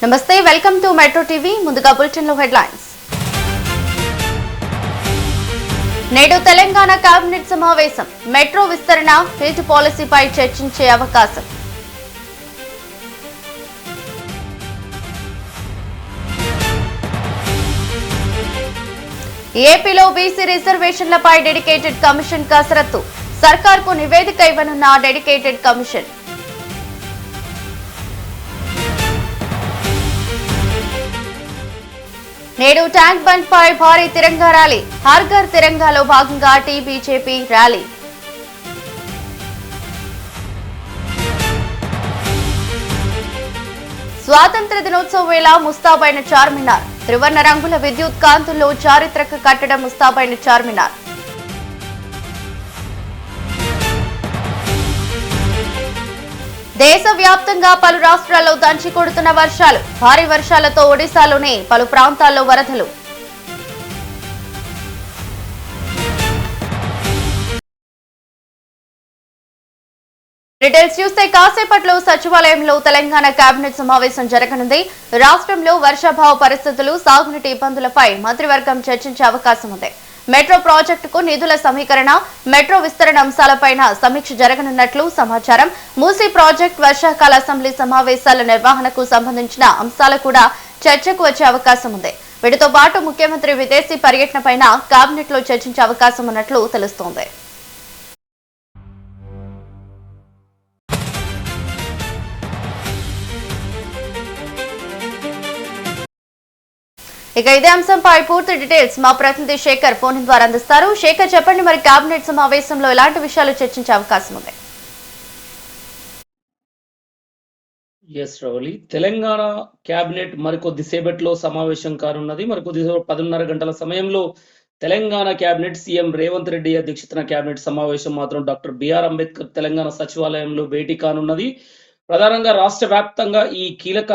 నమస్తే, welcome to metro TV. ముందుగా bulletin లో హెడ్లైన్స్. నేడు తెలంగాణ కేబినెట్ సమావేశం. మెట్రో విస్తరణ, రేటు పాలసీపై చర్చించే అవకాశం. ఏపీలో బీసీ రిజర్వేషన్లపై డెడికేటెడ్ కమిషన్ కసరత్తు. సర్కార్కు నివేదిక ఇవ్వనున్న డెడికేటెడ్ కమిషన్. నేడు ట్యాంక్ బండ్ పై భారీ తిరంగా ర్యాలీ. హర్ ఘర్ తిరంగాలో భాగంగా బీజేపీ ర్యాలీ. స్వాతంత్ర దినోత్సవం వేళ ముస్తాబైన చార్మినార్. త్రివర్ణ రంగుల విద్యుత్ కాంతుల్లో చారిత్రక కట్టడం ముస్తాబైన చార్మినార్. దేశవ్యాప్తంగా పలు రాష్ట్రాల్లో దంచి కొడుతున్న వర్షాలు. భారీ వర్షాలతో ఒడిశాలోని పలు ప్రాంతాల్లో వరదలు. డీటెయిల్స్ చూస్తే కాసేపట్లో సచివాలయంలో తెలంగాణ కేబినెట్ సమావేశం జరగనుంది. రాష్ట్రంలో వర్షాభావ పరిస్థితులు, సాగునీటి ఇబ్బందులపై మంత్రివర్గం చర్చించే అవకాశం ఉంది. మెట్రో ప్రాజెక్టుకు నిధుల సమీకరణ, మెట్రో విస్తరణ అంశాలపైన సమీక్ష జరగనున్నట్లు సమాచారం. మూసీ ప్రాజెక్టు వర్షాకాల అసెంబ్లీ సమావేశాల నిర్వహణకు సంబంధించిన అంశాలు కూడా చర్చకు వచ్చే అవకాశం ఉంది. వీటితో పాటు ముఖ్యమంత్రి విదేశీ పర్యటనపైన కేబినెట్ లో చర్చించే అవకాశం ఉన్నట్లు తెలుస్తోంది. ఇక ఇదే అంశంపై పూర్తి డీటెయిల్స్ మా ప్రతినిధి శేఖర్ ఫోన్ ద్వారా అందిస్తారు. శేఖర్, చెప్పండి, మరి కేబినెట్ సమావేశంలో ఎలాంటి విషయాలు చర్చించే అవకాశం ఉంది? తెలంగాణ కేబినెట్ మరికొద్దిసేపట్లో సమావేశం కానున్నది. మరికొద్ది 10:30 గంటల సమయంలో తెలంగాణ కేబినెట్ సీఎం రేవంత్ రెడ్డి అధ్యక్షతన కేబినెట్ సమావేశం మాత్రం డాక్టర్ బిఆర్ అంబేద్కర్ తెలంగాణ సచివాలయంలో భేటీ కానున్నది. ప్రధానంగా రాష్ట్ర వ్యాప్తంగా ఈ కీలక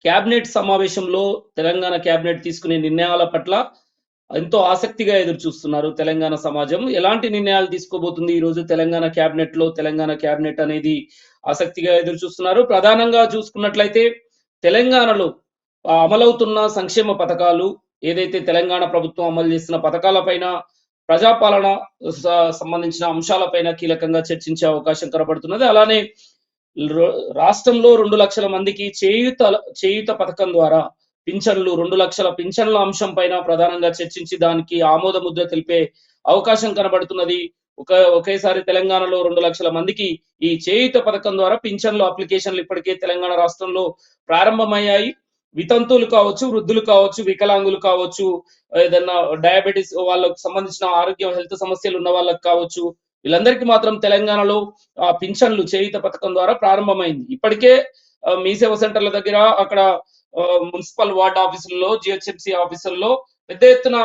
కేబినెట్ సమావేశంలో తెలంగాణ కేబినెట్ తీసుకునే నిర్ణయాల పట్ల ఎంతో ఆసక్తిగా ఎదురు చూస్తున్నారు తెలంగాణ సమాజం. ఎలాంటి నిర్ణయాలు తీసుకోబోతుంది ఈ రోజు తెలంగాణ కేబినెట్ లో, తెలంగాణ కేబినెట్ అనేది ఆసక్తిగా ఎదురు చూస్తున్నారు. ప్రధానంగా చూసుకున్నట్లయితే తెలంగాణలో అమలవుతున్న సంక్షేమ పథకాలు, ఏదైతే తెలంగాణ ప్రభుత్వం అమలు చేస్తున్న పథకాలపైన, ప్రజాపాలన సంబంధించిన అంశాలపైన కీలకంగా చర్చించే అవకాశం కనబడుతున్నది. అలానే రాష్ట్రంలో 2 లక్షల మందికి చేయూత పథకం ద్వారా పింఛన్లు, 2 లక్షల పింఛన్ల అంశం పైన ప్రధానంగా చర్చించి దానికి ఆమోద ముద్ర తెలిపే అవకాశం కనబడుతున్నది. ఒకేసారి తెలంగాణలో 2 లక్షల మందికి ఈ చేయూత పథకం ద్వారా పింఛన్లు అప్లికేషన్లు ఇప్పటికే తెలంగాణ రాష్ట్రంలో ప్రారంభమయ్యాయి. వితంతువులు కావచ్చు, వృద్ధులు కావచ్చు, వికలాంగులు కావచ్చు, ఏదన్నా డయాబెటీస్ వాళ్ళకు సంబంధించిన ఆరోగ్య హెల్త్ సమస్యలు ఉన్న వాళ్ళకి కావచ్చు, వీళ్ళందరికీ మాత్రం తెలంగాణలో పింఛన్లు చేయూత పథకం ద్వారా ప్రారంభమైంది. ఇప్పటికే మీ సేవ సెంటర్ల దగ్గర, అక్కడ మున్సిపల్ వార్డ్ ఆఫీసుల్లో, జిహెచ్ఎంసీ ఆఫీసుల్లో పెద్ద ఎత్తున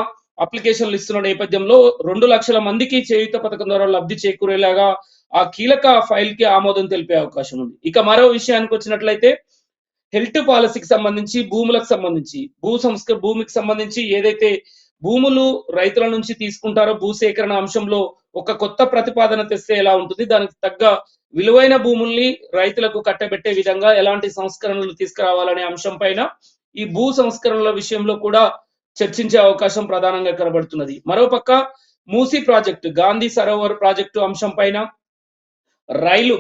అప్లికేషన్లు ఇస్తున్న నేపథ్యంలో 2 లక్షల మందికి చేయూత పథకం ద్వారా లబ్ధి చేకూరేలాగా ఆ కీలక ఫైల్ కి ఆమోదం తెలిపే అవకాశం ఉంది. ఇక మరో విషయానికి వచ్చినట్లయితే హెల్త్ పాలసీకి సంబంధించి, భూములకు సంబంధించి, భూమికి సంబంధించి ఏదైతే భూములు రైతుల నుంచి తీసుకుంటారో భూసేకరణ అంశంలో ఒక కొత్త ప్రతిపాదన తెస్తే ఎలా ఉంటుంది, దానికి తగ్గ విలువైన భూముల్ని రైతులకు కట్టబెట్టే విధంగా ఎలాంటి సంస్కరణలు తీసుకురావాలనే అంశం పైన ఈ భూ సంస్కరణల విషయంలో కూడా చర్చించే అవకాశం ప్రధానంగా కనబడుతున్నది. మరోపక్క మూసీ ప్రాజెక్టు, గాంధీ సరోవర్ ప్రాజెక్టు అంశం పైన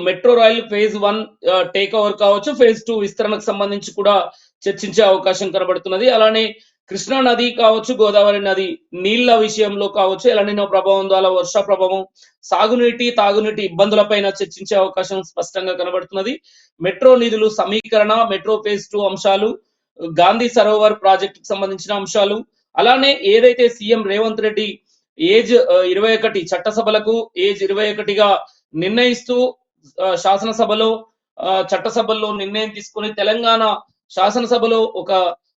మెట్రో రైలు ఫేజ్ 1 టేక్ ఓవర్ కావచ్చు, ఫేజ్ 2 విస్తరణకు సంబంధించి కూడా చర్చించే అవకాశం కనబడుతున్నది. అలానే కృష్ణా నది కావచ్చు, గోదావరి నది నీళ్ల విషయంలో కావచ్చు, ఎలనినో ప్రభావం ద్వారా వర్ష ప్రభావం, సాగునీటి, తాగునీటి ఇబ్బందులపైన చర్చించే అవకాశం స్పష్టంగా కనబడుతున్నది. మెట్రో నిధులు సమీకరణ, మెట్రో ఫేజ్ 2 అంశాలు, గాంధీ సరోవర్ ప్రాజెక్టుకు సంబంధించిన అంశాలు, అలానే ఏదైతే సీఎం రేవంత్ రెడ్డి ఏజ్ 21 చట్టసభలకు ఏజ్ 21గా నిర్ణయిస్తూ చట్టసభల్లో నిర్ణయం తీసుకుని తెలంగాణ శాసనసభలో ఒక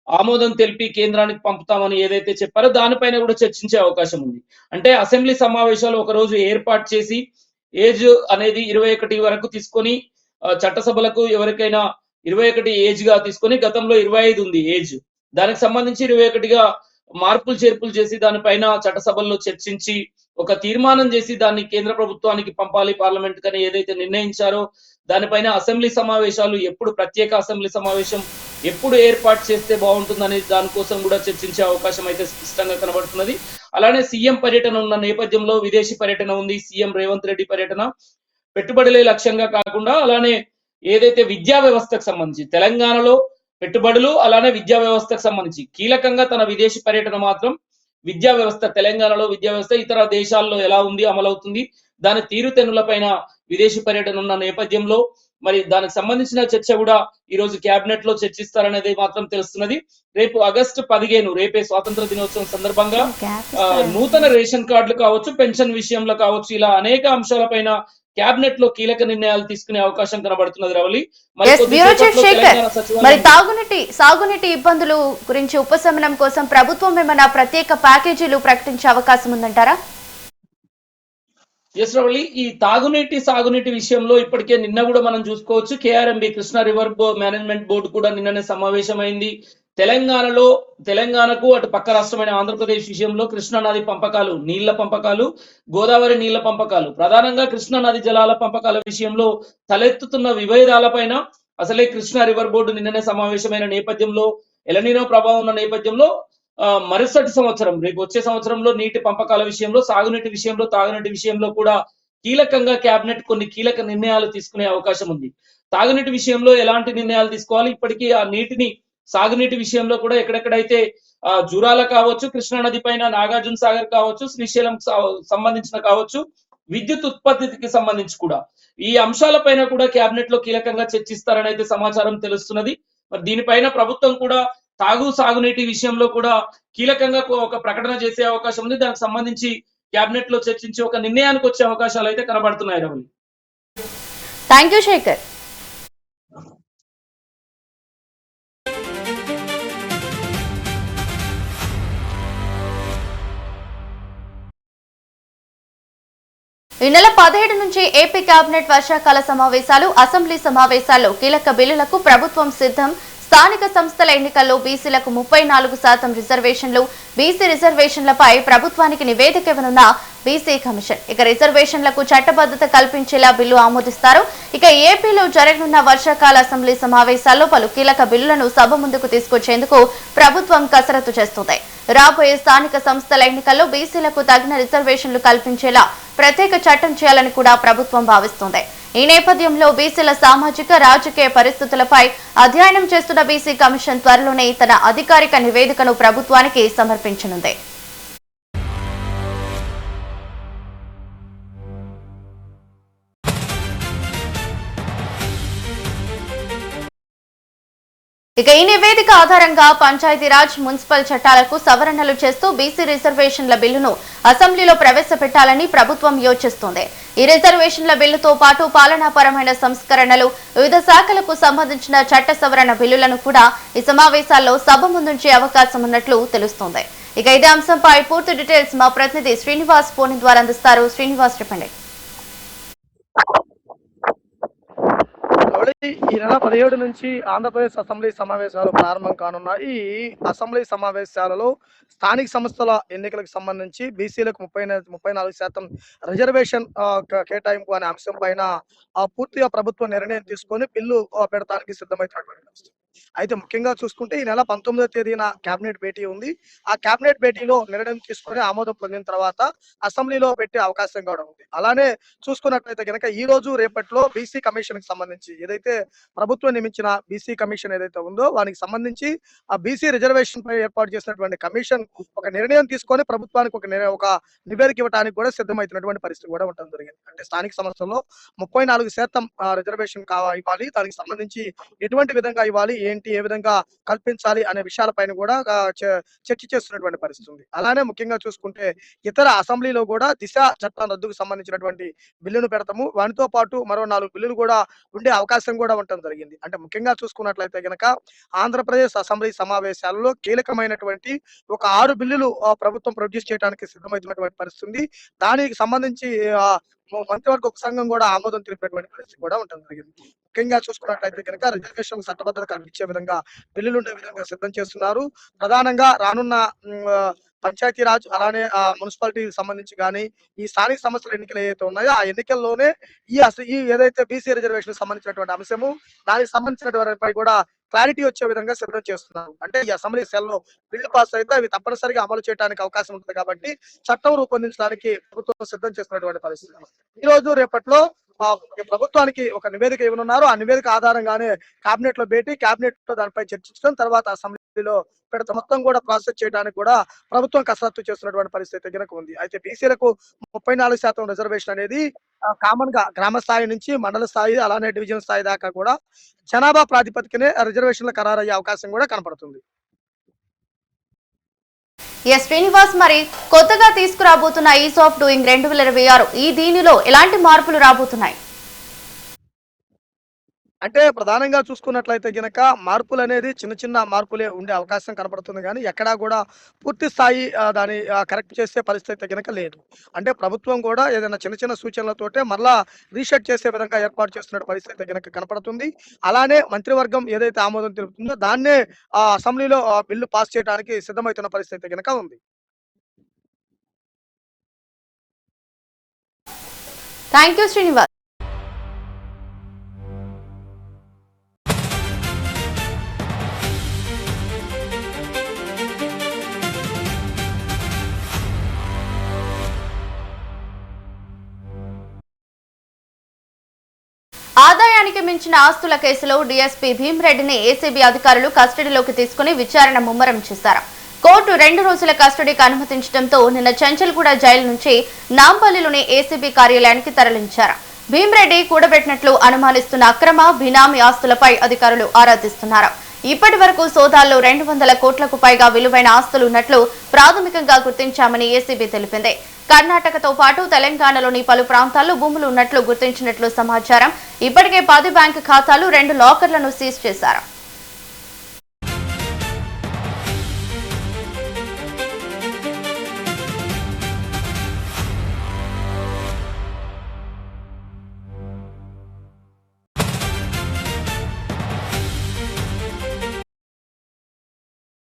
ఆమోదం తెలిపి కేంద్రానికి పంపుతామని ఏదైతే చెప్పారో దానిపైన కూడా చర్చించే అవకాశం ఉంది. అంటే అసెంబ్లీ సమావేశాలు ఒక రోజు ఏర్పాటు చేసి ఏజ్ అనేది 21 వరకు తీసుకొని, చట్టసభలకు ఎవరికైనా 21 ఏజ్ గా తీసుకొని, గతంలో 25 ఉంది ఏజ్, దానికి సంబంధించి 21గా మార్పులు చేర్పులు చేసి దానిపైన చట్టసభల్లో చర్చించి ఒక తీర్మానం చేసి దాన్ని కేంద్ర ప్రభుత్వానికి పంపాలి, పార్లమెంట్ కని ఏదైతే నిర్ణయించారో దానిపైన అసెంబ్లీ సమావేశాలు ఎప్పుడు, ప్రత్యేక అసెంబ్లీ సమావేశం ఎప్పుడు ఏర్పాటు చేస్తే బాగుంటుందనే దానికోసం కూడా చర్చించే అవకాశం అయితే స్పష్టంగా కనబడుతున్నది. అలానే సీఎం పర్యటన ఉన్న నేపథ్యంలో విదేశీ పర్యటన ఉంది. సీఎం రేవంత్ రెడ్డి పర్యటన పెట్టుబడులే లక్ష్యంగా కాకుండా అలానే ఏదైతే విద్యా వ్యవస్థకు సంబంధించి తెలంగాణలో పెట్టుబడులు అలానే విద్యా వ్యవస్థకు సంబంధించి కీలకంగా తన విదేశీ పర్యటన మాత్రం విద్యా వ్యవస్థ తెలంగాణలో విద్యా వ్యవస్థ ఇతర దేశాల్లో ఎలా ఉంది అమలవుతుంది దాని తీరుతెన్నులపైన విదేశీ పర్యటన ఉన్న నేపథ్యంలో మరి దానికి సంబంధించిన చర్చ కూడా ఈ రోజు క్యాబినెట్ లో చర్చిస్తారనేది మాత్రం తెలుస్తున్నది. రేపు ఆగస్టు 15 రేపే స్వాతంత్ర దినోత్సవం సందర్భంగా నూతన రేషన్ కార్డులు కావచ్చు, పెన్షన్ విషయంలో కావచ్చు, ఇలా అనేక అంశాలపైన క్యాబినెట్ లో కీలక నిర్ణయాలు తీసుకునే అవకాశం కనబడుతున్నది రవలి. మరి సాగునీటి ఇబ్బందులు గురించి ఉపశమనం కోసం ప్రభుత్వం ఏమైనా ప్రత్యేక ప్యాకేజీలు ప్రకటించే అవకాశం ఉందంటారా? ఎస్ రవలి, ఈ సాగునీటి విషయంలో ఇప్పటికే నిన్న కూడా మనం చూసుకోవచ్చు. KRMB Krishna river management board కూడా నిన్ననే సమావేశమైంది. తెలంగాణకు అటు పక్క రాష్ట్రమైన ఆంధ్రప్రదేశ్ విషయంలో కృష్ణా నది పంపకాలు, నీళ్ల పంపకాలు, గోదావరి నీళ్ల పంపకాలు, ప్రధానంగా కృష్ణా నది జలాల పంపకాల విషయంలో తలెత్తుతున్న విభేదాలపైన అసలే కృష్ణా రివర్ బోర్డు నిన్ననే సమావేశమైన నేపథ్యంలో ఎలనీనో ప్రభావం ఉన్న నేపథ్యంలో మరుసటి సంవత్సరం రేపు వచ్చే సంవత్సరంలో నీటి పంపకాల విషయంలో, సాగునీటి విషయంలో, తాగునీటి విషయంలో కూడా కీలకంగా క్యాబినెట్ కొన్ని కీలక నిర్ణయాలు తీసుకునే అవకాశం ఉంది. తాగునీటి విషయంలో ఎలాంటి నిర్ణయాలు తీసుకోవాలి, ఇప్పటికీ ఆ నీటిని సాగునీటి విషయంలో కూడా ఎక్కడెక్కడైతే జూరాల కావచ్చు, కృష్ణా నది పైన నాగార్జున సాగర్ కావచ్చు, శ్రీశైలం సంబంధించిన కావచ్చు, విద్యుత్ ఉత్పత్తికి సంబంధించి కూడా ఈ అంశాలపైన కూడా క్యాబినెట్ లో కీలకంగా చర్చిస్తారని అయితే సమాచారం తెలుస్తున్నది. మరి దీనిపైన ప్రభుత్వం కూడా సాగునీటి విషయంలో కూడా కీలకంగా ఒక ప్రకటన చేసే అవకాశం ఉంది. దానికి సంబంధించి క్యాబినెట్ లో చర్చించి ఒక నిర్ణయానికి వచ్చే అవకాశాలు అయితే కనబడుతున్నాయి రవలి. Thank you Shekhar. ఈ నెల 17 నుంచి ఏపీ కేబినెట్ వర్షాకాల సమావేశాలు, అసెంబ్లీ సమావేశాల్లో కీలక బిల్లులకు ప్రభుత్వం సిద్ధం. స్థానిక సంస్థల ఎన్నికల్లో బీసీలకు 34% రిజర్వేషన్లు, బీసీ రిజర్వేషన్లపై ప్రభుత్వానికి నివేదిక ఇవ్వనున్న బీసీ కమిషన్. ఇక రిజర్వేషన్లకు చట్టబద్ధత కల్పించేలా బిల్లు ఆమోదిస్తారు. ఇక ఏపీలో జరగనున్న వర్షాకాల అసెంబ్లీ సమావేశాల్లో పలు కీలక బిల్లులను సభ ముందుకు తీసుకొచ్చేందుకు ప్రభుత్వం కసరత్తు చేస్తుంది. రాబోయే స్థానిక సంస్థల ఎన్నికల్లో బీసీలకు తగిన రిజర్వేషన్లు కల్పించేలా ప్రత్యేక చట్టం చేయాలని కూడా ప్రభుత్వం భావిస్తోంది. ఈ నేపథ్యంలో బీసీల సామాజిక, రాజకీయ పరిస్థితులపై అధ్యయనం చేస్తున్న బీసీ కమిషన్ త్వరలోనే తన అధికారిక నివేదికను ప్రభుత్వానికి సమర్పించనుంది. ఇక ఈ నివేదిక ఆధారంగా పంచాయతీరాజ్, మున్సిపల్ చట్టాలకు సవరణలు చేస్తూ బీసీ రిజర్వేషన్ల బిల్లును అసెంబ్లీలో ప్రవేశపెట్టాలని ప్రభుత్వం యోచిస్తోంది. ఈ రిజర్వేషన్ల బిల్లుతో పాటు పాలనాపరమైన సంస్కరణలు, వివిధ శాఖలకు సంబంధించిన చట్ట సవరణ బిల్లులను కూడా ఈ సమావేశాల్లో సభ ముందుంచే అవకాశం ఉన్నట్లు తెలుస్తోంది. ఇక ఇదే అంశంపై పూర్తి డీటెయిల్స్ మా ప్రతినిధి శ్రీనివాస్ ఫోన్ ద్వారా అందిస్తారు. శ్రీనివాస్, చెప్పండి. ఈ నెల 17 నుంచి ఆంధ్రప్రదేశ్ అసెంబ్లీ సమావేశాలు ప్రారంభం కానున్నాయి. ఈ అసెంబ్లీ సమావేశాలలో స్థానిక సంస్థల ఎన్నికలకు సంబంధించి బీసీలకు 34% రిజర్వేషన్ కేటాయింపు అనే అంశం పైన పూర్తిగా ప్రభుత్వం నిర్ణయం తీసుకొని బిల్లు పెడతానికి సిద్ధమైనటువంటి. అయితే ముఖ్యంగా చూసుకుంటే ఈ నెల 19వ తేదీన కేబినెట్ భేటీ ఉంది. ఆ కేబినెట్ భేటీలో నిర్ణయం తీసుకొని ఆమోదం పొందిన తర్వాత అసెంబ్లీలో పెట్టే అవకాశం కూడా ఉంది. అలానే చూసుకున్నట్లయితే కనుక ఈ రోజు రేపట్లో బీసీ కమిషన్ కి సంబంధించి ఏదైతే ప్రభుత్వం నియమించిన బీసీ కమిషన్ ఏదైతే ఉందో వానికి సంబంధించి ఆ బీసీ రిజర్వేషన్ పై ఏర్పాటు చేసినటువంటి కమిషన్ ఒక నిర్ణయం తీసుకొని ప్రభుత్వానికి ఒక నివేదిక ఇవ్వడానికి కూడా సిద్ధమవుతున్నటువంటి పరిస్థితి కూడా ఉండడం జరిగింది. అంటే స్థానిక సంస్థల్లో 34% రిజర్వేషన్ ఇవ్వాలి, దానికి సంబంధించి ఎటువంటి విధంగా ఇవ్వాలి, ఏంటి, ఏ విధంగా కల్పించాలి అనే విషయాలపైన కూడా చర్చ చేస్తున్నటువంటి పరిస్థితి ఉంది. అలానే ముఖ్యంగా చూసుకుంటే ఇతర అసెంబ్లీలో కూడా దిశ చట్టం రద్దుకు సంబంధించినటువంటి బిల్లును పెడతాము. వాటితో పాటు మరో 4 బిల్లులు కూడా ఉండే అవకాశం కూడా ఉండటం జరిగింది. అంటే ముఖ్యంగా చూసుకున్నట్లయితే గనక ఆంధ్రప్రదేశ్ అసెంబ్లీ సమావేశాలలో కీలకమైనటువంటి ఒక 6 బిల్లులు ప్రభుత్వం ప్రొడ్యూస్ చేయడానికి సిద్ధమవుతున్నటువంటి పరిస్థితి ఉంది. దానికి సంబంధించి మంత్రివర్గ ఉపసంఘం కూడా ఆమోదం తెలిపినటువంటి పరిస్థితి కూడా ఉండటం జరిగింది. ముఖ్యంగా చూసుకున్నట్లయితే కనుక రిజర్వేషన్ చట్టబద్ధత కల్పించే విధంగా బిల్లులు ఉండే విధంగా సిద్ధం చేస్తున్నారు. ప్రధానంగా రానున్న పంచాయతీరాజ్ అలానే మున్సిపాలిటీకి సంబంధించి గాని, ఈ స్థానిక సంస్థల ఎన్నికలు ఏవైతే ఉన్నాయో, ఆ ఎన్నికల్లోనే ఈ ఏదైతే బీసీ రిజర్వేషన్‌కి సంబంధించినటువంటి అంశము, దానికి సంబంధించినటువంటి వాటిపై కూడా క్లారిటీ వచ్చే విధంగా సిద్ధం చేస్తున్నారు. అంటే ఈ అసెంబ్లీ సెల్‌లో బిల్లు పాస్ అయితే అవి తప్పనిసరిగా అమలు చేయడానికి అవకాశం ఉంటుంది కాబట్టి, చట్టం రూపొందించడానికి ప్రభుత్వం సిద్ధం చేస్తున్నటువంటి పరిస్థితి. ఈరోజు రేపట్లో ప్రభుత్వానికి ఒక నివేదిక ఇవ్వనున్నారు. ఆ నివేదిక ఆధారంగానే కేబినెట్‌లో దానిపై చర్చించడం, తర్వాత అసెంబ్లీలో పెడతాం. మొత్తం కూడా ప్రాసెస్ చేయడానికి కూడా ప్రభుత్వం కసరత్తు చేస్తున్నటువంటి పరిస్థితి గనుక ఉంది. అయితే బీసీలకు 34% రిజర్వేషన్ అనేది కామన్‌గా గ్రామ స్థాయి నుంచి మండల స్థాయి, అలానే డివిజన్ స్థాయి దాకా కూడా జనాభా ప్రాతిపదికనే రిజర్వేషన్‌లు ఖరారయ్యే అవకాశం కూడా కనపడుతుంది. ఎస్ శ్రీనివాస్, మరి కొత్తగా తీసుకురాబోతున్న ఈజ్ ఆఫ్ డూయింగ్ 2026 దీనిలో ఎలాంటి మార్పులు రాబోతున్నాయి? అంటే ప్రధానంగా చూసుకున్నట్లయితే గనక మార్పులనేది చిన్న చిన్న మార్పులే ఉండే అవకాశం కనపడుతుంది గానీ, ఎక్కడా కూడా పూర్తి స్థాయి దాన్ని కరెక్ట్ చేసే పరిస్థితి గనక లేదు. అంటే ప్రభుత్వం కూడా ఏదైనా చిన్న చిన్న సూచనలతోటే మరలా రీసెట్ చేసే విధంగా ఏర్పాటు చేస్తున్న పరిస్థితి గనక కనపడుతుంది. అలానే మంత్రివర్గం ఏదైతే ఆమోదం తెలుపుతుందో దాన్నే అసెంబ్లీలో బిల్లు పాస్ చేయడానికి సిద్ధమవుతున్న పరిస్థితి గనక ఉంది. Thank you Srinivas. ఆదాయానికి మించిన ఆస్తుల కేసులో డీఎస్పీ భీమ్రెడ్డిని ఏసీబీ అధికారులు కస్టడీలోకి తీసుకుని విచారణ ముమ్మరం చేశారు. కోర్టు 2 రోజుల కస్టడీకి అనుమతించడంతో నిన్న చెంచల్గూడ జైలు నుంచి నాంపల్లిలోని ఏసీబీ కార్యాలయానికి తరలించారు. భీమ్రెడ్డి కూడబెట్టినట్లు అనుమానిస్తున్న అక్రమ బినామీ ఆస్తులపై అధికారులు ఆరా తీస్తున్నారు. ఇప్పటి వరకు సోదాల్లో 200 కోట్లకు పైగా విలువైన ఆస్తులు ఉన్నట్లు ప్రాథమికంగా గుర్తించామని ఏసీబీ తెలిపింది. కర్ణాటకతో పాటు తెలంగాణలోని పలు ప్రాంతాల్లో భూములు ఉన్నట్లు గుర్తించినట్లు సమాచారం. ఇప్పటికే 10 బ్యాంకు ఖాతాలు, 2 లాకర్లను సీజ్ చేశారు.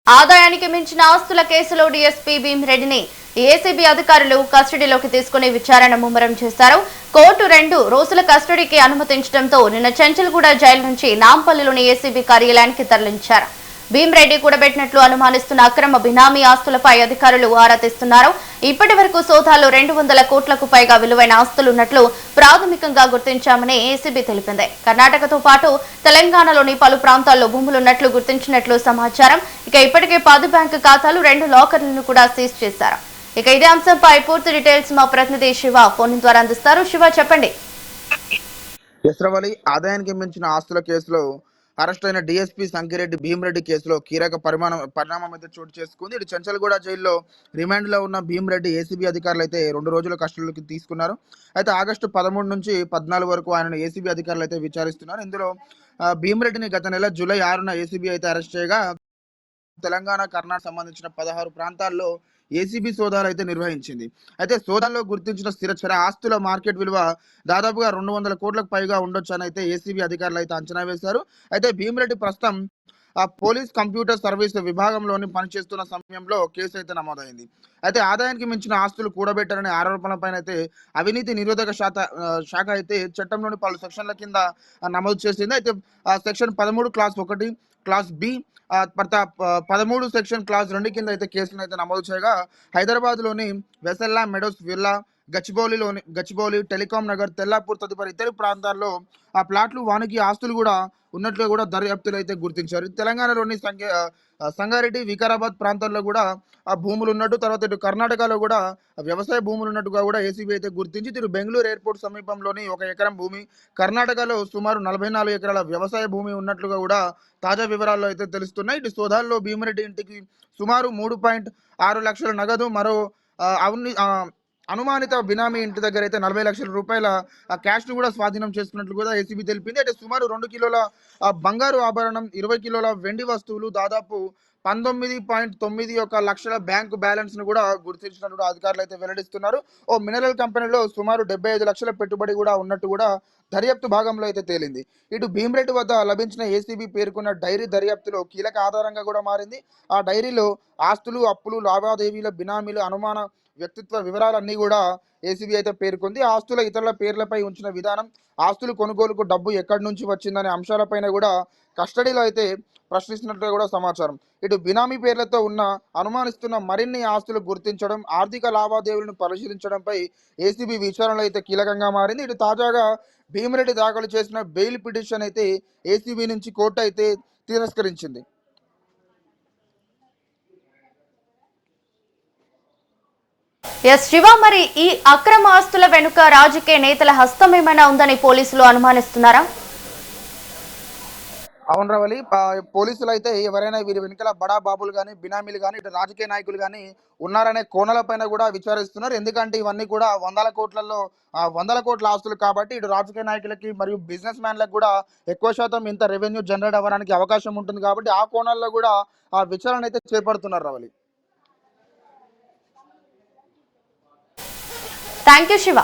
ఆదాయానికి మించిన ఆస్తుల కేసులో డీఎస్పీ భీమ్రెడ్డిని ఏసీబీ అధికారులు కస్టడీలోకి తీసుకుని విచారణ ముమ్మరం చేశారు. కోర్టు 2 రోజుల కస్టడీకి అనుమతించడంతో నిన్న చెంచల్గూడ జైలు నుంచి నాంపల్లిలోని ఏసీబీ కార్యాలయానికి తరలించారు. భీమ్రెడ్డి కూడబెట్టినట్లు అనుమానిస్తున్న అక్రమ బినామీ ఆస్తులపై అధికారులు ఆరా తీస్తున్నారు. ఇప్పటి వరకు సోదాల్లో 200 కోట్లకు పైగా విలువైన ఆస్తులున్నట్లు ప్రాథమికంగా గుర్తించామని ఏసీబీ తెలిపింది. కర్ణాటకతో పాటు తెలంగాణలోని పలు ప్రాంతాల్లో భూములున్నట్లు గుర్తించినట్లు సమాచారం. ఇప్పటికే 10 బ్యాంకు ఖాతాలు, 2 లాకర్లను కూడా సీజ్ చేశారు. ఇదే అంశంపై పూర్తి డీటెయిల్స్ మా ప్రతినిధి శివ ఫోన్ ద్వారా అందిస్తారు. శివ, చెప్పండి. ఆదాయానికి మించిన ఆస్తుల కేసులో అరెస్ట్ అయిన డీఎస్పీ సంకిరెడ్డి భీమ్రెడ్డి కేసులో కీలక పరిణామం అయితే చోటు చేసుకుంది. ఇటు చెంచల్గూడ జైల్లో రిమాండ్లో ఉన్న భీమ్రెడ్డి ఏసీబీ అధికారులు అయితే 2 రోజుల కస్టడీలోకి తీసుకున్నారు. అయితే ఆగస్టు 13 నుంచి 14 వరకు ఆయనను ఏసీబీ అధికారులు అయితే విచారిస్తున్నారు. ఇందులో భీమ్రెడ్డిని గత నెల జూలై 6న ఏసీబీ అయితే అరెస్ట్ చేయగా తెలంగాణ, కర్ణాటక సంబంధించిన 16 ప్రాంతాల్లో ఏసీబీ సోదాలు అయితే నిర్వహించింది. అయితే సోదాల్లో గుర్తించిన స్థిరచర ఆస్తుల మార్కెట్ విలువ దాదాపుగా 200 కోట్లకు పైగా ఉండొచ్చు అని అయితే ఏసీబీ అధికారులు అయితే అంచనా వేశారు. అయితే భీమ్రెడ్డి ప్రస్తుతం పోలీస్ కంప్యూటర్ సర్వీస్ విభాగంలోని పనిచేస్తున్న సమయంలో కేసు అయితే నమోదైంది. అయితే ఆదాయానికి మించిన ఆస్తులు కూడబెట్టారనే ఆరోపణలపైన అయితే అవినీతి నిరోధక శాఖ అయితే చట్టంలోని పలు సెక్షన్ల కింద నమోదు చేసింది. అయితే section 13 clause 1, clause B, 13 section clause 2 కింద అయితే కేసులను అయితే నమోదు చేయగా హైదరాబాద్లోని Vessella meadows villa, Gachibowli, telecom Nagar, Tellapur తదుపరి ఇతర ప్రాంతాల్లో ఆ ప్లాట్లు, వానికి ఆస్తులు కూడా ఉన్నట్లుగా కూడా దర్యాప్తులు అయితే గుర్తించారు. తెలంగాణలోని సంగారెడ్డి, వికారాబాద్ ప్రాంతాల్లో కూడా ఆ భూములు ఉన్నట్టు, తర్వాత ఇటు కర్ణాటకలో కూడా వ్యవసాయ భూములు ఉన్నట్టుగా కూడా ఏసీబీ అయితే గుర్తించి ఇటు బెంగళూరు ఎయిర్పోర్ట్ సమీపంలోని 1 ఎకరం భూమి, కర్ణాటకలో సుమారు 44 ఎకరాల వ్యవసాయ భూమి ఉన్నట్లుగా కూడా తాజా వివరాల్లో అయితే తెలుస్తున్నాయి. ఇటు సోదాల్లో భీమిరెడ్డి ఇంటికి సుమారు 3.6 లక్షల నగదు, మరో అనుమానిత బినామీ ఇంటి దగ్గర అయితే 40 లక్షల రూపాయల క్యాష్ ను కూడా స్వాధీనం చేసుకున్నట్లు కూడా ఏసీబీ తెలిపింది. అంటే సుమారు 2 కిలోల బంగారు ఆభరణం, 20 కిలోల వెండి వస్తువులు, దాదాపు 19.91 లక్షల బ్యాంకు బ్యాలెన్స్ ను కూడా గుర్తించినట్టు అధికారులు అయితే వెల్లడిస్తున్నారు. ఓ మినరల్ కంపెనీలో సుమారు 75 లక్షల పెట్టుబడి కూడా ఉన్నట్టు కూడా దర్యాప్తు భాగంలో అయితే తేలింది. ఇటు భీమిరెడ్డి వద్ద లభించిన ఏసీబీ పేర్కొన్న డైరీ దర్యాప్తులో కీలక ఆధారంగా కూడా మారింది. ఆ డైరీలో ఆస్తులు, అప్పులు, లావాదేవీల బినామీలు, అనుమాన వ్యక్తిత్వ వివరాలన్నీ కూడా ఏసీబీ అయితే పేర్కొంది. ఆస్తుల ఇతరుల పేర్లపై ఉంచిన విధానం, ఆస్తులు కొనుగోలుకు డబ్బు ఎక్కడి నుంచి వచ్చిందనే అంశాలపైన కూడా కస్టడీలో అయితే ప్రశ్నిస్తున్నట్టుగా కూడా సమాచారం. ఇటు బినామీ పేర్లతో ఉన్న అనుమానిస్తున్న మరిన్ని ఆస్తులు గుర్తించడం, ఆర్థిక లావాదేవీలను పరిశీలించడంపై ఏసీబీ విచారణలో అయితే కీలకంగా మారింది. ఇటు తాజాగా భీమిరెడ్డి దాఖలు చేసిన బెయిల్ పిటిషన్ అయితే ఏసీబీ నుంచి కోర్టు అయితే తిరస్కరించింది. శివ, మరి ఈ అక్రమ ఆస్తుల వెనుక రాజకీయ నేతల హస్తం ఏమైనా ఉందని పోలీసులు అనుమానిస్తున్నారా? అవును రవలి, పోలీసులు అయితే ఎవరైనా వీరి వెనుకల బడా బాబులు కానీ, బినామీలు కానీ, ఇటు రాజకీయ నాయకులు కానీ ఉన్నారనే కోణాలపైన కూడా విచారిస్తున్నారు. ఎందుకంటే ఇవన్నీ కూడా వందల కోట్ల ఆస్తులు కాబట్టి ఇటు రాజకీయ నాయకులకి మరియు బిజినెస్ మ్యాన్లకు కూడా ఎక్కువ శాతం ఇంత రెవెన్యూ జనరేట్ అవ్వడానికి అవకాశం ఉంటుంది కాబట్టి ఆ కోణాల్లో కూడా ఆ విచారణ అయితే చేపడుతున్నారు రవలి. Thank you Shiva.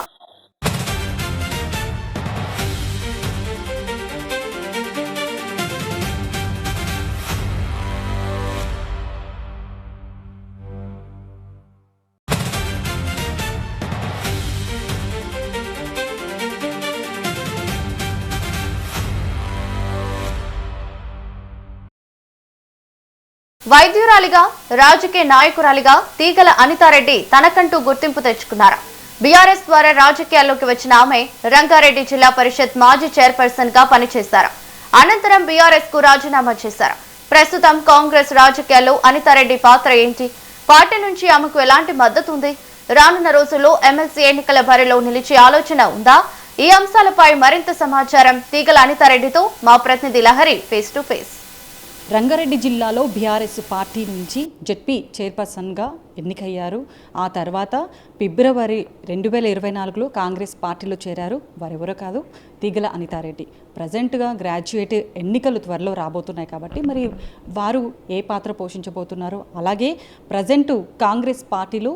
వైద్యురాలిగా, రాజకీయ నాయకురాలిగా తీగల అనితారెడ్డి తనకంటూ గుర్తింపు తెచ్చుకున్నారు. బీఆర్ఎస్ ద్వారా రాజకీయాల్లోకి వచ్చిన ఆమె రంగారెడ్డి జిల్లా పరిషత్ మాజీ చైర్పర్సన్ గా పనిచేశారు. అనంతరం బీఆర్ఎస్ కు రాజీనామా చేశారు. ప్రస్తుతం కాంగ్రెస్ రాజకీయాల్లో అనితారెడ్డి పాత్ర ఏంటి? పార్టీ నుంచి ఆమెకు ఎలాంటి మద్దతు ఉంది? రానున్న రోజుల్లో ఎమ్మెల్సీ ఎన్నికల బరిలో నిలిచే ఆలోచన ఉందా? ఈ అంశాలపై మరింత సమాచారం తీగల అనితారెడ్డితో మా ప్రతినిధి Lahari face to face. Rangareddy జిల్లాలో బీఆర్ఎస్ పార్టీ నుంచి జెడ్పీ చైర్పర్సన్గా ఎన్నికయ్యారు. ఆ తర్వాత ఫిబ్రవరి 2024లో కాంగ్రెస్ పార్టీలో చేరారు. వారెవరో కాదు, తీగల అనితారెడ్డి. ప్రజెంట్గా గ్రాడ్యుయేట్ ఎన్నికలు త్వరలో రాబోతున్నాయి కాబట్టి మరి వారు ఏ పాత్ర పోషించబోతున్నారు, అలాగే ప్రజెంటు కాంగ్రెస్ పార్టీలో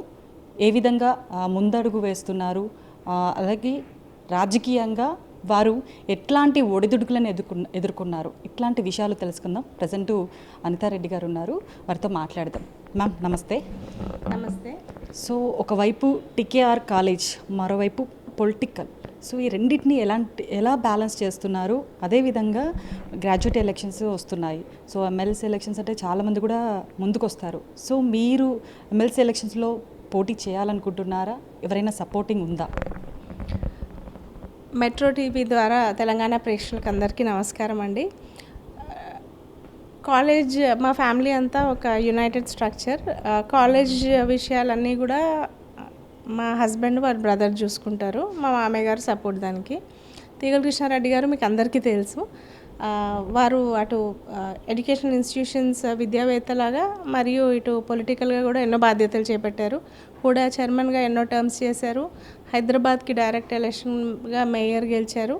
ఏ విధంగా ముందడుగు వేస్తున్నారు, అలాగే రాజకీయంగా వారు ఎట్లాంటి ఒడిదుడుకులను ఎదుర్కొన్నారు, ఇట్లాంటి విషయాలు తెలుసుకుందాం. ప్రజెంటు అనితారెడ్డి గారు ఉన్నారు, వారితో మాట్లాడదాం. మ్యామ్ నమస్తే. నమస్తే. సో ఒకవైపు టికేఆర్ కాలేజ్, మరోవైపు పొలిటికల్, సో ఈ రెండింటిని ఎలా బ్యాలెన్స్ చేస్తున్నారు? అదేవిధంగా గ్రాడ్యుయేట్ ఎలక్షన్స్ వస్తున్నాయి. సో ఎమ్మెల్సీ ఎలక్షన్స్ అంటే చాలామంది కూడా ముందుకు వస్తారు. సో మీరు ఎమ్మెల్సీ ఎలక్షన్స్లో పోటీ చేయాలనుకుంటున్నారా? ఎవరైనా సపోర్టింగ్ ఉందా? మెట్రో టీవీ ద్వారా తెలంగాణ ప్రేక్షకులకు అందరికీ నమస్కారం అండి. కాలేజ్, మా ఫ్యామిలీ అంతా ఒక యునైటెడ్ స్ట్రక్చర్. కాలేజ్ విషయాలన్నీ కూడా మా హస్బెండ్ వారి బ్రదర్ చూసుకుంటారు. మా మామయ్య గారు సపోర్ట్ దానికి. తీగల కృష్ణారెడ్డి గారు మీకు అందరికీ తెలుసు. వారు అటు ఎడ్యుకేషనల్ ఇన్స్టిట్యూషన్స్ విద్యావేత్తలాగా మరియు ఇటు పొలిటికల్గా కూడా ఎన్నో బాధ్యతలు చేపట్టారు. కూడా చైర్మన్గా ఎన్నో టర్మ్స్ చేశారు. హైదరాబాద్కి డైరెక్ట్ ఎలక్షన్గా మేయర్ గెలిచారు.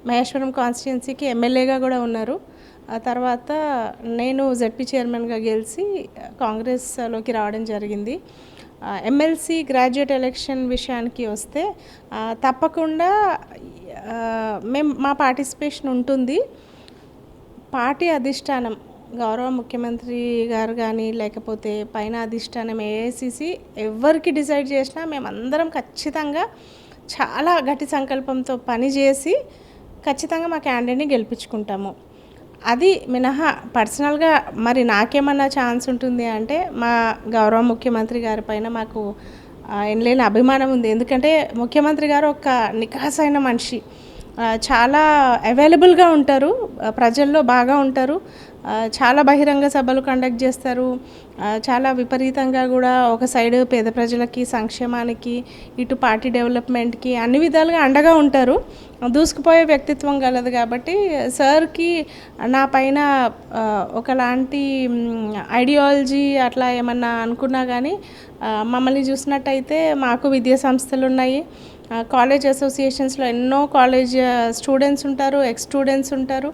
మహేశ్వరం కాన్స్టిట్యున్సీకి ఎమ్మెల్యేగా కూడా ఉన్నారు. ఆ తర్వాత నేను జెడ్పీ చైర్మన్గా గెలిచి కాంగ్రెస్లోకి రావడం జరిగింది. ఎమ్మెల్సీ గ్రాడ్యుయేట్ ఎలక్షన్ విషయానికి వస్తే తప్పకుండా మా పార్టిసిపేషన్ ఉంటుంది. పార్టీ అధిష్టానం, గౌరవ ముఖ్యమంత్రి గారు కానీ లేకపోతే పైన అధిష్టానం ఏఐసిసి ఎవరికి డిసైడ్ చేసినా మేమందరం ఖచ్చితంగా చాలా గట్టి సంకల్పంతో పనిచేసి ఖచ్చితంగా మా క్యాండిడేట్ని గెలిపించుకుంటాము. అది మినహా పర్సనల్గా మరి నాకేమన్నా ఛాన్స్ ఉంటుంది అంటే మా గౌరవ ముఖ్యమంత్రి గారి పైన మాకు ఎనలేని అభిమానం ఉంది. ఎందుకంటే ముఖ్యమంత్రి గారు ఒక నికాసైన మనిషి. చాలా అవైలబుల్గా ఉంటారు, ప్రజల్లో బాగా ఉంటారు, చాలా బహిరంగ సభలు కండక్ట్ చేస్తారు, చాలా విపరీతంగా కూడా ఒక సైడ్ పేద ప్రజలకి సంక్షేమానికి ఇటు పార్టీ డెవలప్మెంట్కి అన్ని విధాలుగా అండగా ఉంటారు. దూసుకుపోయే వ్యక్తిత్వం గలదు కాబట్టి సార్కి నా పైన ఒకలాంటి ఐడియాలజీ అట్లా ఏమన్నా అనుకున్నా కానీ మమ్మల్ని చూసినట్టయితే మాకు విద్యా సంస్థలు ఉన్నాయి, కాలేజ్ అసోసియేషన్స్లో ఎన్నో కాలేజ్ స్టూడెంట్స్ ఉంటారు, ఎక్స్ స్టూడెంట్స్ ఉంటారు.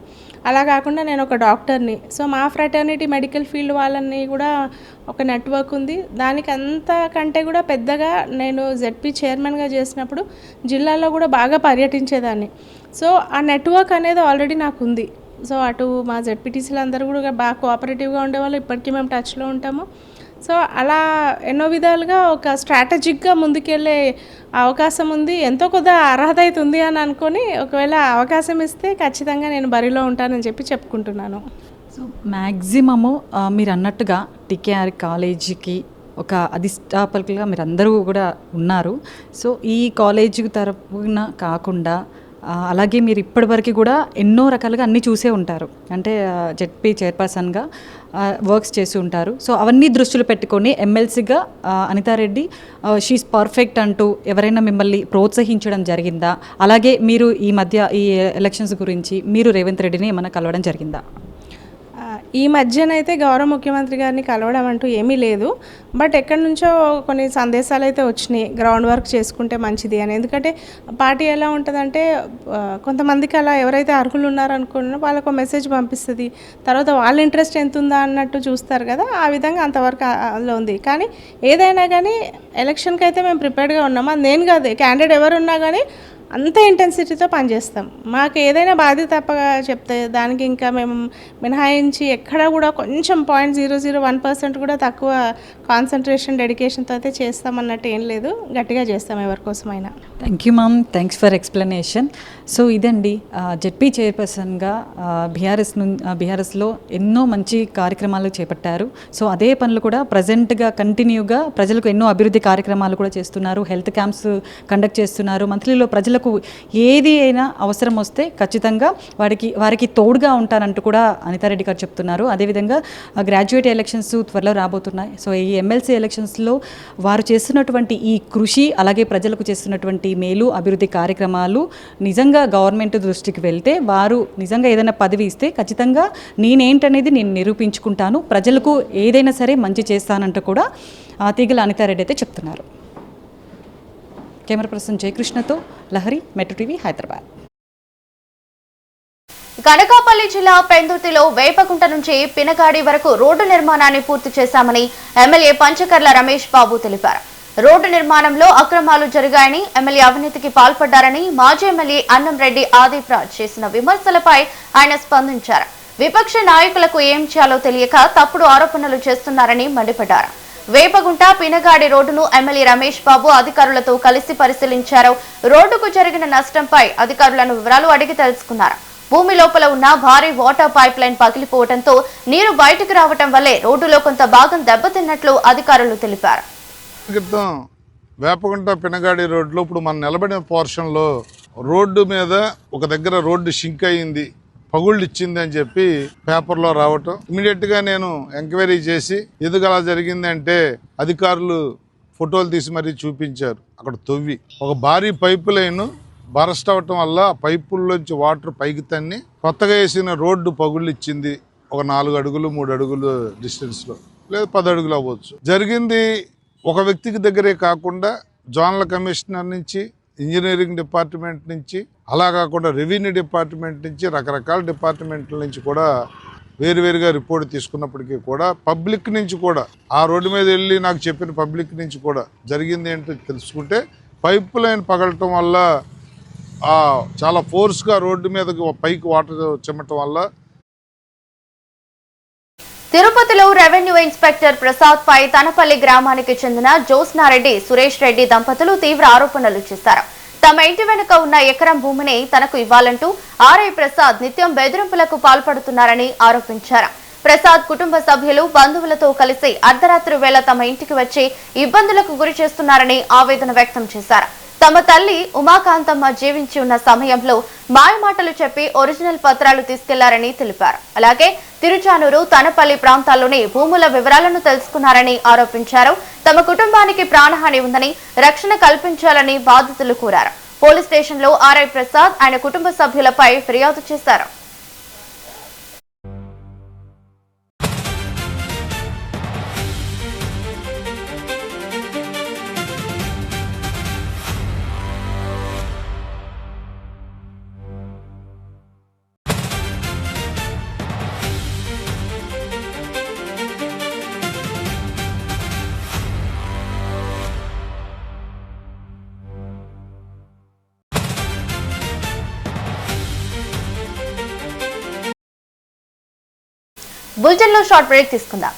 అలా కాకుండా నేను ఒక డాక్టర్ని. సో మా ఫ్రాటర్నిటీ మెడికల్ ఫీల్డ్ వాళ్ళని కూడా ఒక నెట్వర్క్ ఉంది. దానికి అంతకంటే కూడా పెద్దగా నేను జెడ్పీ చైర్మన్గా చేసినప్పుడు జిల్లాలో కూడా బాగా పర్యటించేదాన్ని. సో ఆ నెట్వర్క్ అనేది ఆల్రెడీ నాకు ఉంది. సో అటు మా జెడ్పీటీసీలు అందరూ కూడా బాగా కోఆపరేటివ్గా ఉండేవాళ్ళు, ఇప్పటికీ మేము టచ్లో ఉంటాము. సో అలా ఎన్నో విధాలుగా ఒక స్ట్రాటజిక్గా ముందుకెళ్ళే అవకాశం ఉంది. ఎంతో కొద్ది అర్హత అయితే ఉంది అని అనుకొని ఒకవేళ అవకాశం ఇస్తే ఖచ్చితంగా నేను బరిలో ఉంటానని చెప్పుకుంటున్నాను. సో మ్యాక్సిమము మీరు అన్నట్టుగా టీకేఆర్ కాలేజీకి ఒక అధిష్టాపకులుగా మీరు అందరూ కూడా ఉన్నారు. సో ఈ కాలేజీ తరపున కాకుండా అలాగే మీరు ఇప్పటివరకు కూడా ఎన్నో రకాలుగా అన్నీ చూసే ఉంటారు, అంటే జెడ్పీ చైర్పర్సన్గా వర్క్స్ చేసి ఉంటారు. సో అవన్నీ దృష్టిలో పెట్టుకొని ఎమ్మెల్సీగా అనితారెడ్డి షీఈస్ పర్ఫెక్ట్ అంటూ ఎవరైనా మిమ్మల్ని ప్రోత్సహించడం జరిగిందా? అలాగే మీరు ఈ మధ్య ఈ ఎలక్షన్స్ గురించి మీరు రేవంత్ రెడ్డిని ఏమైనా కలవడం జరిగిందా? ఈ మధ్యనైతే గౌరవ ముఖ్యమంత్రి గారిని కలవడం అంటూ ఏమీ లేదు. బట్ ఎక్కడి నుంచో కొన్ని సందేశాలు అయితే వచ్చినాయి, గ్రౌండ్ వర్క్ చేసుకుంటే మంచిది అని. ఎందుకంటే పార్టీ ఎలా ఉంటుందంటే కొంతమందికి అలా ఎవరైతే అర్హులు ఉన్నారనుకున్నారో వాళ్ళకు మెసేజ్ పంపిస్తుంది, తర్వాత వాళ్ళ ఇంట్రెస్ట్ ఎంత ఉందా అన్నట్టు చూస్తారు కదా, ఆ విధంగా అంతవరకు అందులో ఉంది. కానీ ఏదైనా కానీ ఎలక్షన్కి అయితే మేము ప్రిపేర్డ్గా ఉన్నాము. అది నేను కాదు, క్యాండిడేట్ ఎవరున్నా కానీ అంత ఇంటెన్సిటీతో పనిచేస్తాం. మాకు ఏదైనా బాధ్యత తప్పగా చెప్తే దానికి ఇంకా మేము మినహాయించి ఎక్కడ కూడా కొంచెం 0.001% కూడా తక్కువ కాన్సన్ట్రేషన్ డెడికేషన్తో అయితే చేస్తామన్నట్టు ఏం లేదు, గట్టిగా చేస్తాం ఎవరికోసమైనా. Thank you ma'am, thanks for explanation. So ఇదండి జెడ్పీ చైర్పర్సన్గా బీఆర్ఎస్లో ఎన్నో మంచి కార్యక్రమాలు చేపట్టారు. సో అదే పనులు కూడా ప్రజెంట్గా కంటిన్యూగా ప్రజలకు ఎన్నో అభివృద్ధి కార్యక్రమాలు కూడా చేస్తున్నారు, హెల్త్ క్యాంప్స్ కండక్ట్ చేస్తున్నారు. మంత్లీలో ప్రజలకు ఏది అయినా అవసరం వస్తే ఖచ్చితంగా వారికి తోడుగా ఉంటానంటూ కూడా అనితారెడ్డి గారు చెప్తున్నారు. అదేవిధంగా గ్రాడ్యుయేట్ ఎలక్షన్స్ త్వరలో రాబోతున్నాయి. సో ఈ ఎమ్మెల్సీ ఎలక్షన్స్లో వారు చేస్తున్నటువంటి ఈ కృషి, అలాగే ప్రజలకు చేస్తున్నటువంటి మేలు అభివృద్ధి కార్యక్రమాలు నిజంగా గవర్నమెంట్ దృష్టికి వెళ్తే వారు నిజంగా ఏదైనా పదవి ఇస్తే ఖచ్చితంగా నేనేంటనేది నేను నిరూపించుకుంటాను, ప్రజలకు ఏదైనా సరే మంచి చేస్తానంటూ కూడా తీగల అనితారెడ్డి అయితే చెప్తున్నారు. Camera person జయకృష్ణతో Lahari, metro TV, Hyderabad. Kanakapalli జిల్లా పెందుర్తిలో వేపకుంట నుంచి పినగాడి వరకు రోడ్డు నిర్మాణాన్ని పూర్తి చేశామని ఎమ్మెల్యే పంచకర్ల రమేష్ బాబు తెలిపారు. రోడ్డు నిర్మాణంలో అక్రమాలు జరిగాయని, ఎమ్మెల్యే అవినీతికి పాల్పడ్డారని మాజీ ఎమ్మెల్యే అన్నంరెడ్డి ఆదిప్రాజ్ చేసిన విమర్శలపై ఆయన స్పందించారు. విపక్ష నాయకులకు ఏం చేయాలో తెలియక తప్పుడు ఆరోపణలు చేస్తున్నారని మండిపడ్డారు. వేపగుంట పినగాడి రోడ్డును ఎమ్మెల్యే రమేష్ బాబు అధికారులతో కలిసి పరిశీలించారు. రోడ్డుకు జరిగిన నష్టంపై అధికారులను వివరాలు అడిగి తెలుసుకున్నారు. భూమి లోపల ఉన్న భారీ వాటర్ పైప్ లైన్ పగిలిపోవడంతో నీరు బయటకు రావడం వల్లే రోడ్డులో కొంత భాగం దెబ్బతిన్నట్లు అధికారులు తెలిపారు. వేపగుంట పినగాడి రోడ్లో ఇప్పుడు మనం నిలబడిన పోర్షన్లో రోడ్డు మీద ఒక దగ్గర రోడ్డు షింక్ అయింది, పగుళ్ళు ఇచ్చింది అని చెప్పి పేపర్లో రావటం, ఇమీడియట్ గా నేను ఎంక్వైరీ చేసి ఎందుకు అలా జరిగిందంటే అధికారులు ఫోటోలు తీసి మరీ చూపించారు. అక్కడ తవ్వి ఒక భారీ పైపు లైన్ బరస్ట్ అవటం వల్ల పైపుల్లోంచి వాటర్ పైకి తన్ని కొత్తగా వేసిన రోడ్డు పగుళ్ళు ఇచ్చింది. ఒక 4 అడుగులు 3 అడుగులు డిస్టెన్స్ లో, లేదా 10 అడుగులు అవ్వచ్చు. జరిగింది ఒక వ్యక్తికి దగ్గరే కాకుండా జోనల్ కమిషనర్ నుంచి, ఇంజనీరింగ్ డిపార్ట్మెంట్ నుంచి, అలా కాకుండా రెవెన్యూ డిపార్ట్మెంట్ నుంచి, రకరకాల డిపార్ట్మెంట్ల నుంచి కూడా వేరువేరుగా రిపోర్ట్ తీసుకున్నప్పటికీ కూడా పబ్లిక్ నుంచి కూడా, ఆ రోడ్డు మీద వెళ్ళి నాకు చెప్పిన పబ్లిక్ నుంచి కూడా జరిగింది ఏంటో తెలుసుకుంటే పైప్ లైన్ పగలటం వల్ల చాలా ఫోర్స్గా రోడ్డు మీద పైకి వాటర్ చెమ్మటం వల్ల. తిరుపతిలో రెవెన్యూ ఇన్స్పెక్టర్ ప్రసాద్ పై తనపల్లి గ్రామానికి చెందిన జ్యోత్స్నారెడ్డి, సురేష్ రెడ్డి దంపతులు తీవ్ర ఆరోపణలు చేశారు. తమ ఇంటి వెనుక ఉన్న ఎకరం భూమిని తనకు ఇవ్వాలంటూ ఆర్ఐ ప్రసాద్ నిత్యం బెదిరింపులకు పాల్పడుతున్నారని ఆరోపించారు. ప్రసాద్ కుటుంబ సభ్యులు బంధువులతో కలిసి అర్ధరాత్రి వేళ తమ ఇంటికి వచ్చి ఇబ్బందులకు గురి చేస్తున్నారని ఆవేదన వ్యక్తం చేశారు. తమ తల్లి ఉమాకాంతమ్మ జీవించి ఉన్న సమయంలో మాయమాటలు చెప్పి ఒరిజినల్ పత్రాలు తీసుకెళ్లారని తెలిపారు. అలాగే తిరుచానూరు, తనపల్లి ప్రాంతాల్లోని భూముల వివరాలను తెలుసుకున్నారని ఆరోపించారు. తమ కుటుంబానికి ప్రాణహాని ఉందని, రక్షణ కల్పించాలని బాధితులు కోరారు. పోలీస్ స్టేషన్లో ఆర్ఐ ప్రసాద్ ఆయన కుటుంబ సభ్యులపై ఫిర్యాదు చేశారు. బులెటిన్ లో షార్ట్ బ్రేక్ తీసుకుందాం.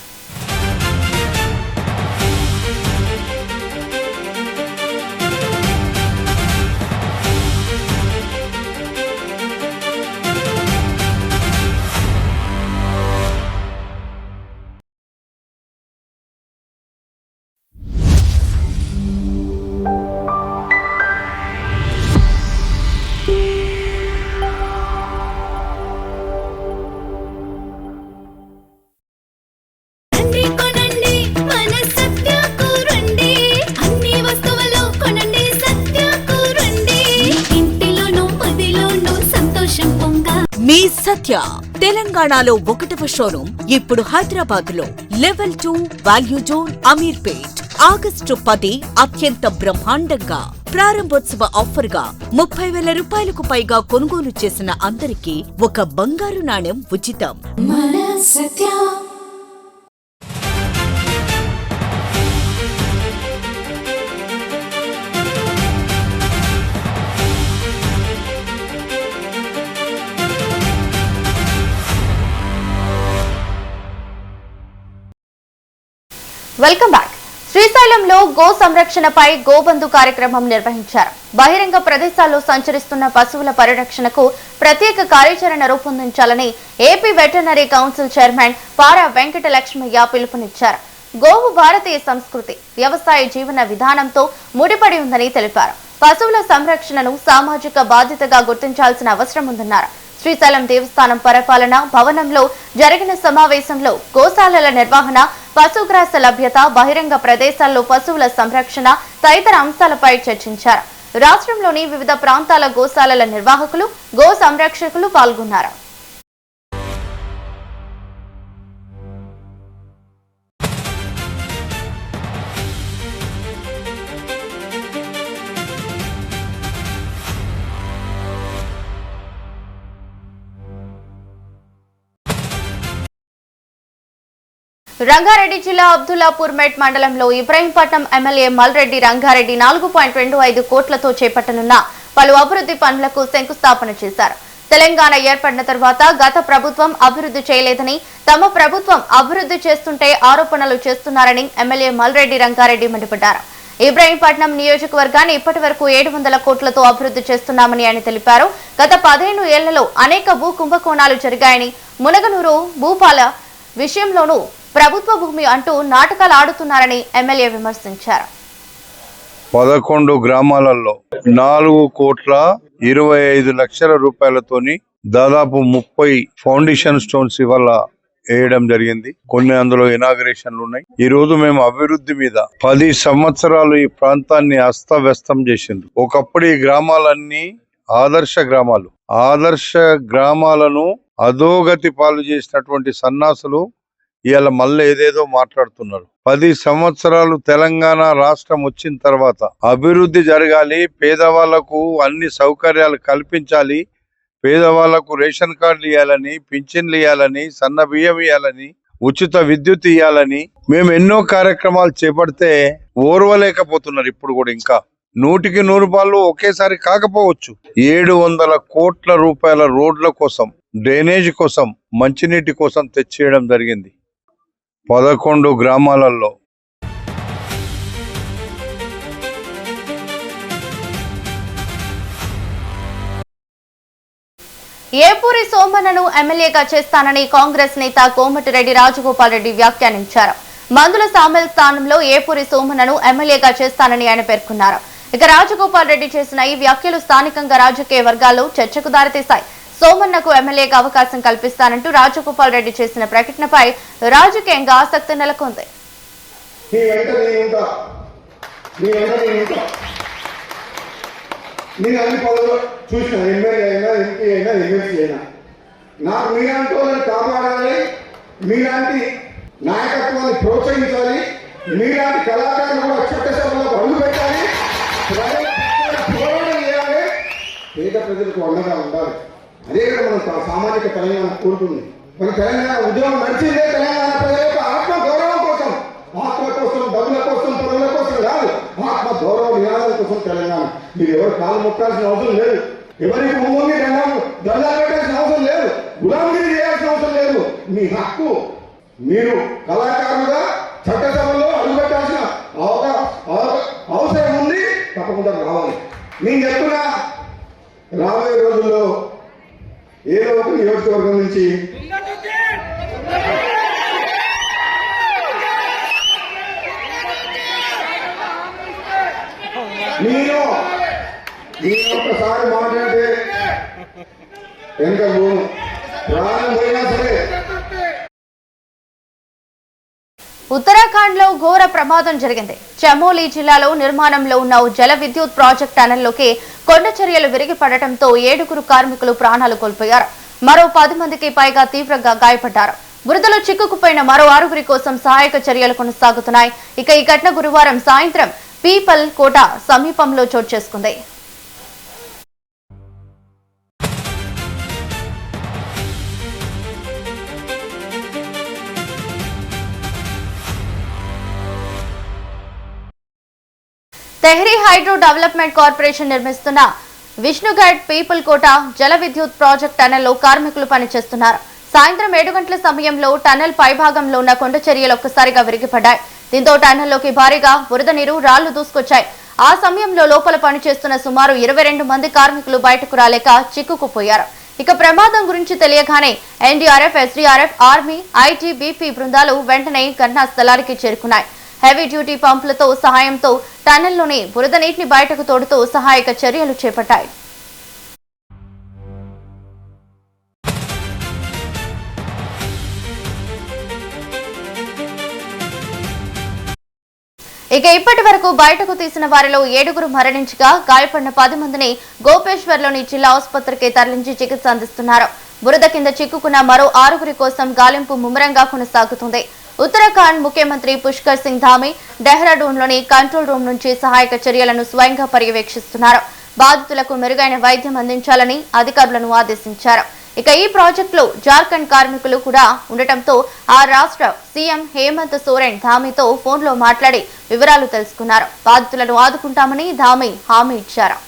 మీ సత్య తెలంగాణలో 1వ షోరూం ఇప్పుడు హైదరాబాద్ లో level 2 value zone Ameerpet. August 10 అత్యంత బ్రహ్మాండంగా ప్రారంభోత్సవ ఆఫర్ గా 30,000 రూపాయలకు పైగా కొనుగోలు చేసిన అందరికీ ఒక బంగారు నాణెం ఉచితం. మన సత్య. Welcome back. శ్రీశైలంలో గో సంరక్షణపై గోబంధు కార్యక్రమం నిర్వహించారు. బహిరంగ ప్రదేశాల్లో సంచరిస్తున్న పశువుల పరిరక్షణకు ప్రత్యేక కార్యాచరణ రూపొందించాలని ఏపీ వెటర్నరీ కౌన్సిల్ చైర్మన్ పారా వెంకట లక్ష్మయ్య పిలుపునిచ్చారు. గోవు భారతీయ సంస్కృతి, వ్యవసాయ జీవన విధానంతో ముడిపడి ఉందని తెలిపారు. పశువుల సంరక్షణను సామాజిక బాధ్యతగా గుర్తించాల్సిన అవసరం ఉందన్నారు. శ్రీశైలం దేవస్థానం పరిపాలన భవనంలో జరిగిన సమావేశంలో గోశాలల నిర్వహణ, పశుగ్రాస లభ్యత, బహిరంగ ప్రదేశాల్లో పశువుల సంరక్షణ తదితర అంశాలపై చర్చించారు. రాష్ట్రంలోని వివిధ ప్రాంతాల గోశాలల నిర్వాహకులు, గో సంరక్షకులు పాల్గొన్నారు. రంగారెడ్డి జిల్లా అబ్దుల్లాపూర్ మెట్ మండలంలో ఇబ్రహీంపట్నం ఎమ్మెల్యే మల్రెడ్డి రంగారెడ్డి 4.25 కోట్లతో చేపట్టనున్న పలు అభివృద్ధి పనులకు శంకుస్థాపన చేశారు. తెలంగాణ ఏర్పడిన తర్వాత గత ప్రభుత్వం అభివృద్ధి చేయలేదని, తమ ప్రభుత్వం అభివృద్ధి చేస్తుంటే ఆరోపణలు చేస్తున్నారని ఎమ్మెల్యే మల్రెడ్డి రంగారెడ్డి మండిపడ్డారు. ఇబ్రహీంపట్నం నియోజకవర్గాన్ని ఇప్పటి వరకు 700 కోట్లతో అభివృద్ధి చేస్తున్నామని ఆయన తెలిపారు. గత 15 ఏళ్లలో అనేక భూ కుంభకోణాలు జరిగాయని, మునగనూరు భూపాల విషయంలోనూ ప్రభుత్వ భూమి అంటూ నాటకాలు ఆడుతున్నారని ఎమ్మెల్యే విమర్శించారు. 11 గ్రామాలలో 4,25,00,000 రూపాయలతోని దాదాపు 30 ఫౌండేషన్ స్టోన్స్ ఇవాళ వేయడం జరిగింది. కొన్ని అందులో ఇనాగరేషన్లు ఉన్నాయి. ఈ రోజు మేము అభివృద్ధి మీద 10 సంవత్సరాలు ఈ ప్రాంతాన్ని అస్తవ్యస్తం చేసిండ్రు. ఒకప్పుడు ఈ గ్రామాలన్నీ ఆదర్శ గ్రామాలు. ఆదర్శ గ్రామాలను అధోగతి పాలు చేసినటువంటి సన్నాసులు ఇవాళ మళ్ళీ ఏదేదో మాట్లాడుతున్నారు. 10 సంవత్సరాలు తెలంగాణ రాష్ట్రం వచ్చిన తర్వాత అభివృద్ధి జరగాలి, పేదవాళ్లకు అన్ని సౌకర్యాలు కల్పించాలి, పేదవాళ్లకు రేషన్ కార్డులు ఇవ్వాలని, పింఛన్లు ఇవ్వాలని, సన్న బియ్యం ఇవ్వాలని, ఉచిత విద్యుత్ ఇవ్వాలని మేము ఎన్నో కార్యక్రమాలు చేపడితే ఓర్వలేకపోతున్నారు. ఇప్పుడు కూడా ఇంకా 100కి 100 రూపాయలు ఒకేసారి కాకపోవచ్చు. 700 కోట్ల రూపాయల రోడ్ల కోసం, డ్రైనేజ్ కోసం, మంచినీటి కోసం తెచ్చేయడం జరిగింది. 11 గ్రామాలలో ఏపూరి సోమన్నను ఎమ్మెల్యేగా చేస్తానని కాంగ్రెస్ నేత కోమటిరెడ్డి రాజగోపాల్ రెడ్డి వ్యాఖ్యానించారు. మందుల సామెల్ స్థానంలో ఏపూరి సోమన్నను ఎమ్మెల్యేగా చేస్తానని ఆయన పేర్కొన్నారు. ఇక రాజగోపాల్ రెడ్డి చేసిన ఈ వ్యాఖ్యలు స్థానికంగా రాజకీయ వర్గాల్లో చర్చకు దారితీశాయి. సోమన్నకు ఎమ్మెల్యేగా అవకాశం కల్పిస్తానంటూ రాజగోపాల్ రెడ్డి చేసిన ప్రకటనపై రాజకీయంగా ఆసక్తి నెలకొంది. నేను అన్ని పదవులు చూసిన ఎమ్మెల్యే అయినా ఎంపీ అయినా ఎమ్మెల్సీ అయినా నాకు మీలాంటి వాళ్ళని కాపాడాలి, మీలాంటి నాయకత్వాన్ని ప్రోత్సహించాలి, మీలాంటి కళాకారులు కూడా చట్టసభలో అడుగు పెట్టాలి, పోరాటం చేయాలి, పేద ప్రజలకు అండగా ఉండాలి. అదే కదా మనం సామాజిక తెలంగాణ కోరుతుంది. మన తెలంగాణ ఉద్యమం నడిచిందే తెలంగాణ ప్రజల యొక్క ఆత్మ గౌరవం కోసం, ఆత్మ కోసం, డబ్బుల కోసం, పనుల కోసం కాదు, ఆత్మ గౌరవ నినాదాల కోసం తెలంగాణ. మీరు ఎవరు కాలు మొక్కాల్సిన అవసరం లేదు, ఎవరికి ముందు దండాలు పెట్టాల్సిన అవసరం లేదు, గులాంగిరి చేయాల్సిన అవసరం లేదు. మీ హక్కు. మీరు కళాకారులుగా చట్టసభలో అడుగుపెట్టాల్సిన అవసరం ఉంది. తప్పకుండా రావాలి. నేను చెప్తున్నా, రాబోయే రోజుల్లో ఏదో ఒక నియోజకవర్గం నుంచి నేను ఒకసారి మాట్లాడితే ఎంత ప్రాణం పోయినా సరే. ఉత్తరాఖండ్ లో ఘోర ప్రమాదం జరిగింది. చమోలి జిల్లాలో నిర్మాణంలో ఉన్న జల విద్యుత్ ప్రాజెక్ట్ టనల్లోకి కొండ చర్యలు విరిగి పడటంతో 7 కార్మికులు ప్రాణాలు కోల్పోయారు. మరో 10 మందికి పైగా తీవ్రంగా గాయపడ్డారు. బురదలో చిక్కుకుపోయిన మరో 6 కోసం సహాయక చర్యలు కొనసాగుతున్నాయి. ఇక ఈ ఘటన గురువారం సాయంత్రం పీపల్ కోట సమీపంలో చోటు చేసుకుంది. తెహ్రీ హైడ్రో డెవలప్మెంట్ కార్పొరేషన్ నిర్మిస్తున్న విష్ణుఘాట్ పీపుల్ కోట జల విద్యుత్ ప్రాజెక్ట్ టనెల్లో కార్మికులు పనిచేస్తున్నారు. సాయంత్రం 7 గంటల సమయంలో టనెల్ పైభాగంలో ఉన్న కొండ చర్యలు ఒక్కసారిగా విరిగిపడ్డాయి. దీంతో టనెల్లోకి భారీగా బురద నీరు, రాళ్లు దూసుకొచ్చాయి. ఆ సమయంలో లోపల పనిచేస్తున్న సుమారు 22 మంది కార్మికులు బయటకు రాలేక చిక్కుకుపోయారు. ఇక ప్రమాదం గురించి తెలియగానే ఎన్డీఆర్ఎఫ్, ఎస్డీఆర్ఎఫ్, ఆర్మీ, ఐటీబీపీ బృందాలు వెంటనే ఘటనా స్థలానికి చేరుకున్నాయి. హెవీ డ్యూటీ పంపులతో సహాయంతో టనెల్లోని బురద నీటిని బయటకు తోడుతూ సహాయక చర్యలు చేపట్టాయి. ఇక ఇప్పటి వరకు బయటకు తీసిన వారిలో 7 మరణించగా గాయపడిన 10 మందిని గోపేశ్వర్లోని జిల్లా ఆసుపత్రికి తరలించి చికిత్స అందిస్తున్నారు. బురద కింద చిక్కుకున్న మరో 6 కోసం గాలింపు ముమ్మరంగా కొనసాగుతుంది. ఉత్తరాఖండ్ ముఖ్యమంత్రి పుష్కర్ సింగ్ ధామీ డెహ్రాడూన్లోని కంట్రోల్ రూమ్ నుంచి సహాయక చర్యలను స్వయంగా పర్యవేక్షిస్తున్నారు. బాధితులకు మెరుగైన వైద్యం అందించాలని అధికారులను ఆదేశించారు. ఇక ఈ ప్రాజెక్టులో జార్ఖండ్ కార్మికులు కూడా ఉండటంతో ఆ రాష్ట్ర సీఎం హేమంత్ సోరెన్ ధామీతో ఫోన్లో మాట్లాడి వివరాలు తెలుసుకున్నారు. బాధితులను ఆదుకుంటామని ధామీ హామీ ఇచ్చారు.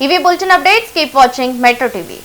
ఇవి bulletin updates. Keep watching metro TV.